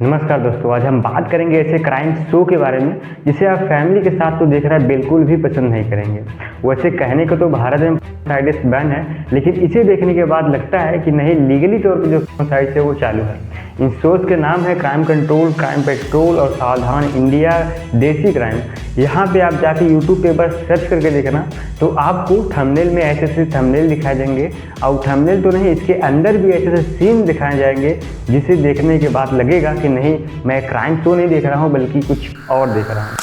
नमस्कार दोस्तों, आज हम बात करेंगे ऐसे क्राइम शो के बारे में जिसे आप फैमिली के साथ तो देखना बिल्कुल भी पसंद नहीं करेंगे। वैसे कहने को तो भारत में साइड्स बैन है, लेकिन इसे देखने के बाद लगता है कि नहीं, लीगली तौर पर जो साइड्स है वो चालू है। इन शोज़ के नाम है क्राइम कंट्रोल, क्राइम पेट्रोल और सावधान इंडिया, देसी क्राइम। यहाँ पे आप जाके यूट्यूब पे बस सर्च करके देखना तो आपको थंबनेल में ऐसे थंबनेल दिखाए जाएंगे, और थंबनेल तो नहीं, इसके अंदर भी ऐसे सीन दिखाए जाएंगे जिसे देखने के बाद लगेगा कि नहीं, मैं क्राइम शो नहीं देख रहा हूँ बल्कि कुछ और देख रहा हूँ।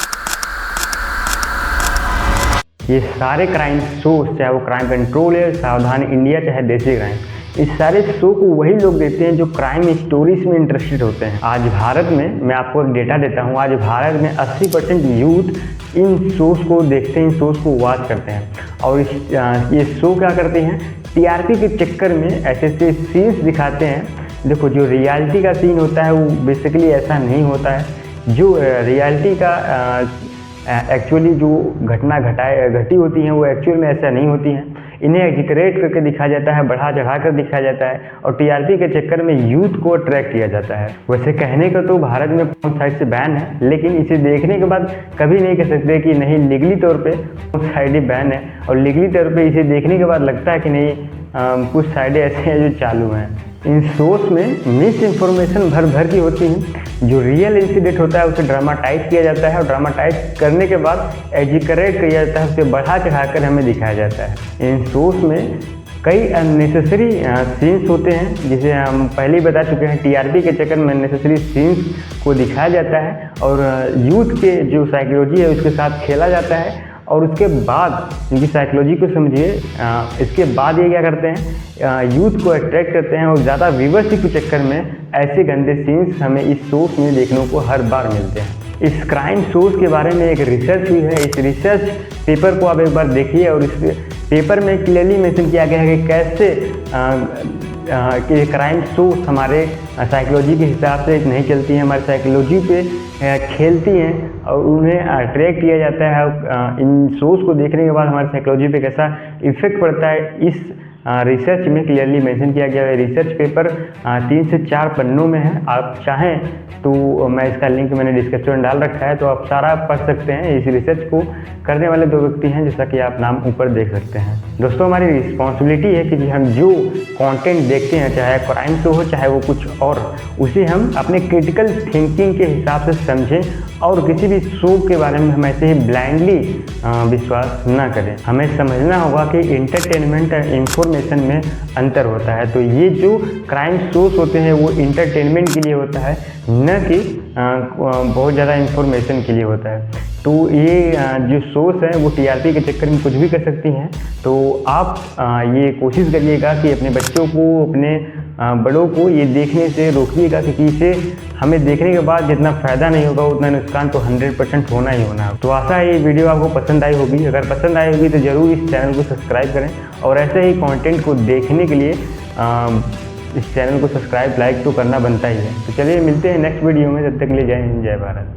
ये सारे क्राइम शोज, चाहे वो क्राइम कंट्रोल है, सावधान इंडिया, चाहे देसी क्राइम, इस सारे शो को वही लोग देते हैं जो क्राइम स्टोरीज में इंटरेस्टेड होते हैं। आज भारत में, मैं आपको एक डेटा देता हूँ, आज भारत में 80% यूथ इन शोज़ को देखते हैं, इन शोज़ को वॉच करते हैं। और ये शो क्या करते हैं, टीआरपी के चक्कर में ऐसे ऐसे सीन्स दिखाते हैं। देखो, जो रियलिटी का सीन होता है वो बेसिकली ऐसा नहीं होता है। जो रियलिटी का एक्चुअली जो घटना घटी होती हैं वो एक्चुअल में ऐसा नहीं होती हैं। इन्हें एग्जैगरेट करके दिखाया जाता है, बढ़ा चढ़ा कर दिखाया जाता है, और टीआरपी के चक्कर में यूथ को अट्रैक्ट किया जाता है। वैसे कहने का तो भारत में साइड से बैन है, लेकिन इसे देखने के बाद कभी नहीं कह सकते कि नहीं, लीगली तौर पे साइड ही बैन है। और लीगली तौर पे इसे देखने के बाद लगता है कि नहीं, कुछ साइडें ऐसे हैं जो चालू हैं। इन शोज़ में मिस इन्फॉर्मेशन भर की होती हैं। जो रियल इंसिडेंट होता है उसे ड्रामाटाइज किया जाता है, और ड्रामाटाइज करने के बाद एग्जैगरेट किया जाता है, उसे बढ़ा चढ़ाकर हमें दिखाया जाता है। इन शोज़ में कई अननेसेसरी सीन्स होते हैं, जिसे हम पहले ही बता चुके हैं। टीआरपी के चक्कर में अननेसेसरी सीन्स को दिखाया जाता है, और यूथ के जो साइकोलॉजी है उसके साथ खेला जाता है। और उसके बाद इनकी साइकोलॉजी को समझिए, इसके बाद ये क्या करते हैं, यूथ को अट्रैक्ट करते हैं, और ज़्यादा व्यूअरशिप के चक्कर में ऐसे गंदे सीन्स हमें इस शोज़ में देखने को हर बार मिलते हैं। इस क्राइम शोज़ के बारे में एक रिसर्च हुई है। इस रिसर्च पेपर को आप एक बार देखिए, और इस पेपर में क्लियरली मेंशन किया गया है कि कैसे कि क्राइम शोज़ हमारे साइकोलॉजी के हिसाब से नहीं चलती हैं, हमारी साइकोलॉजी पे खेलती हैं, और उन्हें अट्रैक्ट किया जाता है। इन शोज़ को देखने के बाद हमारी साइकोलॉजी पे कैसा इफ़ेक्ट पड़ता है, इस रिसर्च में क्लियरली मेंशन किया गया है। रिसर्च पेपर 3 से 4 पन्नों में है। आप चाहें तो मैं इसका लिंक मैंने डिस्क्रिप्शन में डाल रखा है, तो आप सारा पढ़ सकते हैं। इस रिसर्च को करने वाले 2 व्यक्ति हैं, जैसा कि आप नाम ऊपर देख सकते हैं। दोस्तों, हमारी रिस्पॉन्सिबिलिटी है कि हम जो कंटेंट देखते हैं, चाहे क्राइम शो हो चाहे वो कुछ और, उसे हम अपने क्रिटिकल थिंकिंग के हिसाब से समझें, और किसी भी शो के बारे में हम ऐसे ही ब्लाइंडली विश्वास ना करें। हमें समझना होगा कि इंटरटेनमेंट और इंफॉर्मेशन में अंतर होता है। तो ये जो क्राइम शोज होते हैं वो इंटरटेनमेंट के लिए होता है, न कि बहुत ज़्यादा इंफॉर्मेशन के लिए होता है। तो ये जो शोज़ हैं वो टीआरपी के चक्कर में कुछ भी कर सकती हैं। तो आप ये कोशिश करिएगा कि अपने बच्चों को, अपने बड़ों को ये देखने से रोकिएगा, क्योंकि इसे हमें देखने के बाद जितना फ़ायदा नहीं होगा उतना नुकसान तो 100% होना ही होना है। तो आशा है ये वीडियो आपको पसंद आई होगी। अगर पसंद आई होगी तो ज़रूर इस चैनल को सब्सक्राइब करें, और ऐसे ही कंटेंट को देखने के लिए इस चैनल को सब्सक्राइब, लाइक तो करना बनता ही है। तो चलिए मिलते हैं नेक्स्ट वीडियो में, तब तक के लिए जय हिंद, जय भारत।